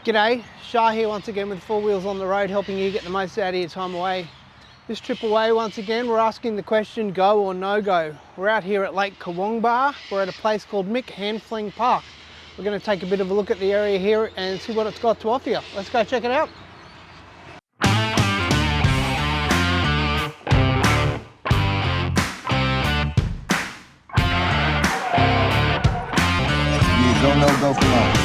G'day, Shah here once again with Four Wheels on the Road, helping you get the most out of your time away. This trip away, once again, we're asking the question, go or no go. We're out here at Lake Kurwongbah. We're at a place called Mick Hanfling Park. We're going to take a bit of a look at the area here and see what it's got to offer you. Let's go check it out. You don't know, go for long.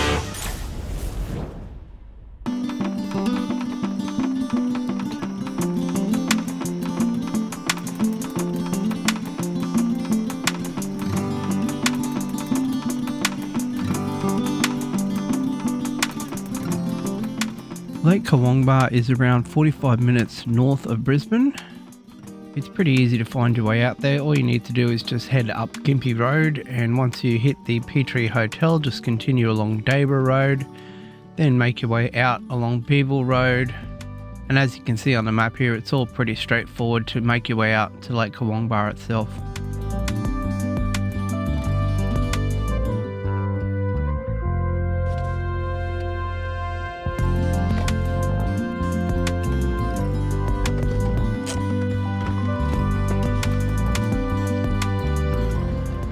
Lake Kurwongbah is around 45 minutes north of Brisbane. It's pretty easy to find your way out there. All you need to do is just head up Gympie Road, and once you hit the Petrie Hotel, just continue along Dayber Road, then make your way out along Beeville Road. And as you can see on the map here, it's all pretty straightforward to make your way out to Lake Kurwongbah itself.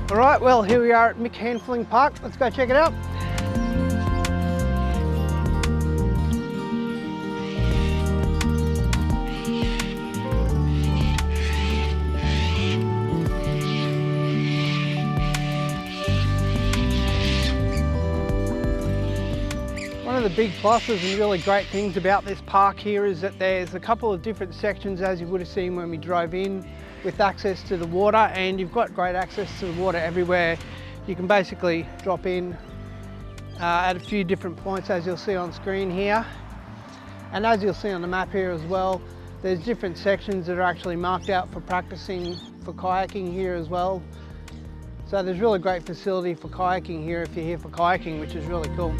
Alright, well here we are at Mick Hanfling Park. Let's go check it out. One of the big pluses and really great things about this park here is that there's a couple of different sections, as you would have seen when we drove in, with access to the water, and you've got great access to the water everywhere. You can basically drop in at a few different points, as you'll see on screen here. And as you'll see on the map here as well, there's different sections that are actually marked out for practicing for kayaking here as well. So there's really great facility for kayaking here if you're here for kayaking, which is really cool.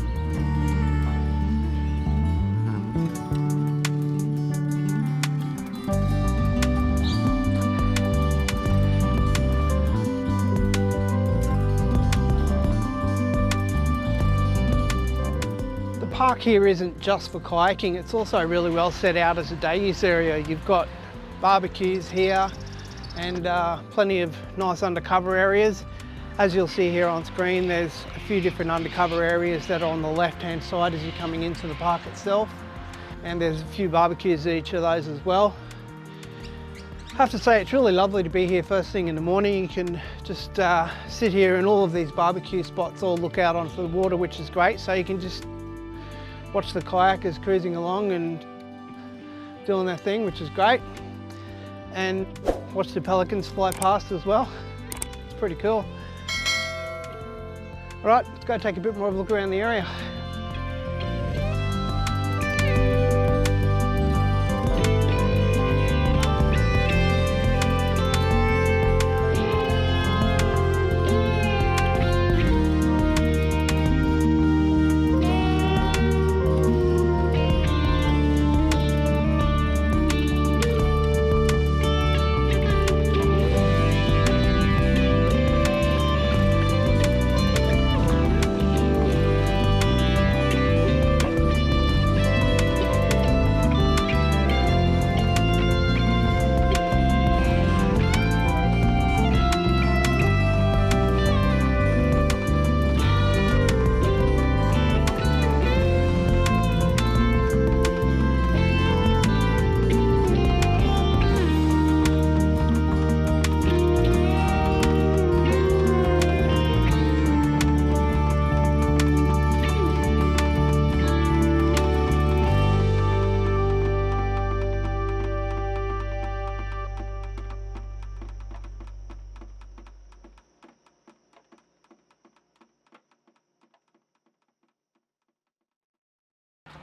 The park here isn't just for kayaking, it's also really well set out as a day use area. You've got barbecues here and plenty of nice undercover areas. As you'll see here on screen, there's a few different undercover areas that are on the left hand side as you're coming into the park itself, and there's a few barbecues at each of those as well. I have to say, it's really lovely to be here first thing in the morning. You can just sit here, and all of these barbecue spots all look out onto the water, which is great, so you can just watch the kayakers cruising along and doing their thing, which is great, and watch the pelicans fly past as well. It's pretty cool. All right, let's go take a bit more of a look around the area.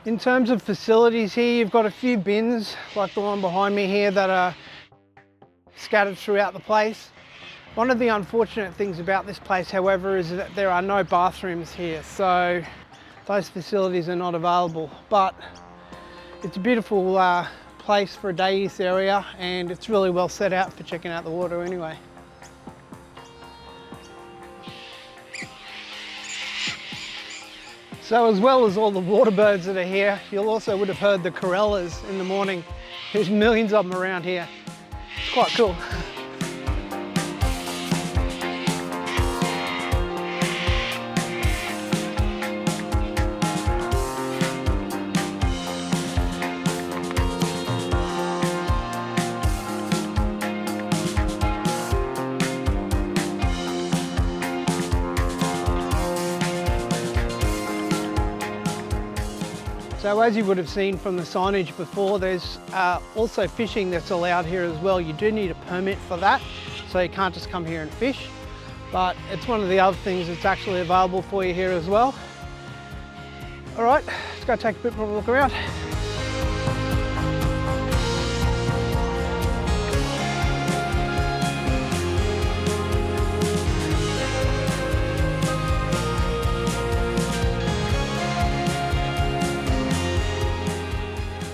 In terms of facilities here, you've got a few bins like the one behind me here that are scattered throughout the place. One of the unfortunate things about this place, however, is that there are no bathrooms here, so those facilities are not available. But it's a beautiful place for a day use area, and it's really well set out for checking out the water anyway. So as well as all the water birds that are here, you'll also would have heard the corellas in the morning. There's millions of them around here. It's quite cool. So as you would have seen from the signage before, there's also fishing that's allowed here as well. You do need a permit for that, so you can't just come here and fish. But it's one of the other things that's actually available for you here as well. All right, let's go take a bit more of a look around.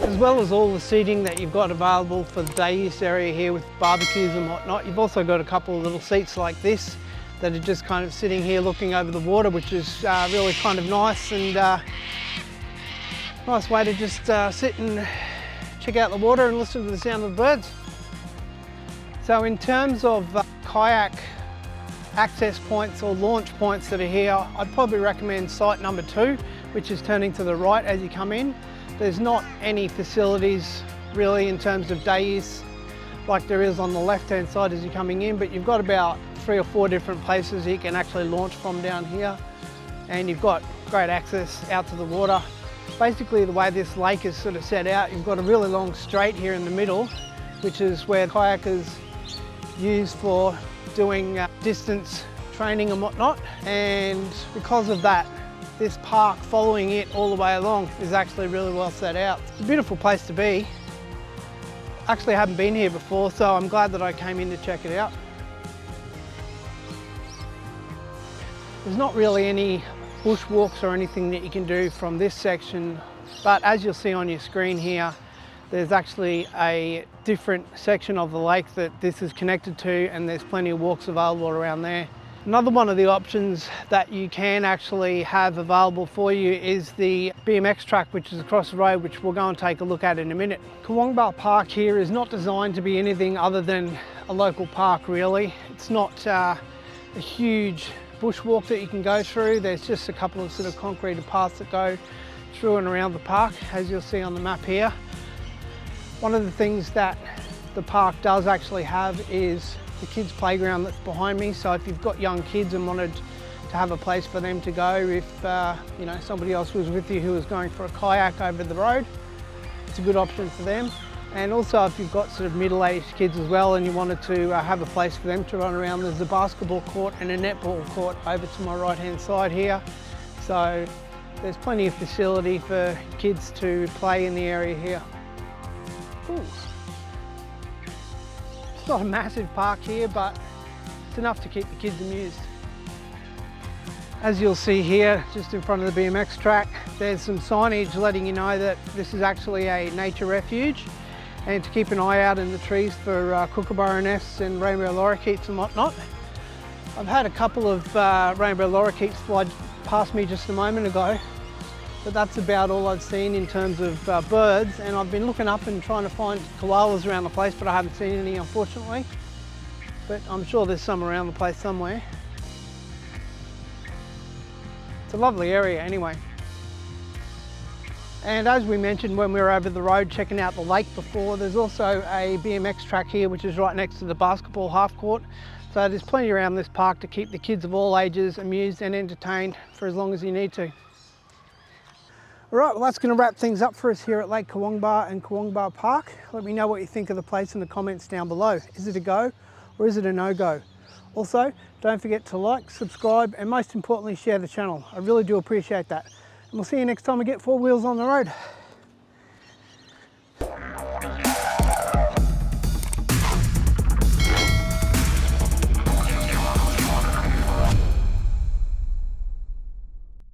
As well as all the seating that you've got available for the day use area here with barbecues and whatnot, you've also got a couple of little seats like this that are just kind of sitting here looking over the water, which is really kind of nice, and nice way to just sit and check out the water and listen to the sound of the birds. So in terms of kayak access points or launch points that are here, I'd probably recommend site number 2, which is turning to the right as you come in. There's not any facilities really in terms of day use like there is on the left-hand side as you're coming in, but you've got about 3 or 4 different places you can actually launch from down here, and you've got great access out to the water. Basically the way this lake is sort of set out, you've got a really long straight here in the middle, which is where kayakers use for doing distance training and whatnot, and because of that, this park following it all the way along is actually really well set out. It's a beautiful place to be. Actually, I haven't been here before, so I'm glad that I came in to check it out. There's not really any bushwalks or anything that you can do from this section, but as you'll see on your screen here, there's actually a different section of the lake that this is connected to, and there's plenty of walks available around there. Another one of the options that you can actually have available for you is the BMX track, which is across the road, which we'll go and take a look at in a minute. Kurwongbah Park here is not designed to be anything other than a local park really. It's not a huge bushwalk that you can go through. There's just a couple of sort of concreted paths that go through and around the park, as you'll see on the map here. One of the things that the park does actually have is the kids' playground that's behind me. So if you've got young kids and wanted to have a place for them to go, if you know, somebody else was with you who was going for a kayak over the road, it's a good option for them. And also if you've got sort of middle-aged kids as well and you wanted to have a place for them to run around, there's a basketball court and a netball court over to my right-hand side here. So there's plenty of facility for kids to play in the area here. Ooh. It's not a massive park here, but it's enough to keep the kids amused. As you'll see here, just in front of the BMX track, there's some signage letting you know that this is actually a nature refuge, and to keep an eye out in the trees for kookaburra nests and rainbow lorikeets and whatnot. I've had a couple of rainbow lorikeets fly past me just a moment ago, but that's about all I've seen in terms of birds, and I've been looking up and trying to find koalas around the place, but I haven't seen any, unfortunately. But I'm sure there's some around the place somewhere. It's a lovely area anyway. And as we mentioned when we were over the road checking out the lake before, there's also a BMX track here which is right next to the basketball half court. So there's plenty around this park to keep the kids of all ages amused and entertained for as long as you need to. All right, well that's going to wrap things up for us here at Lake Kurwongbah and Kurwongbah Park. Let me know what you think of the place in the comments down below. Is it a go or is it a no-go? Also, don't forget to like, subscribe, and most importantly, share the channel. I really do appreciate that. And we'll see you next time we get 4 wheels on the road.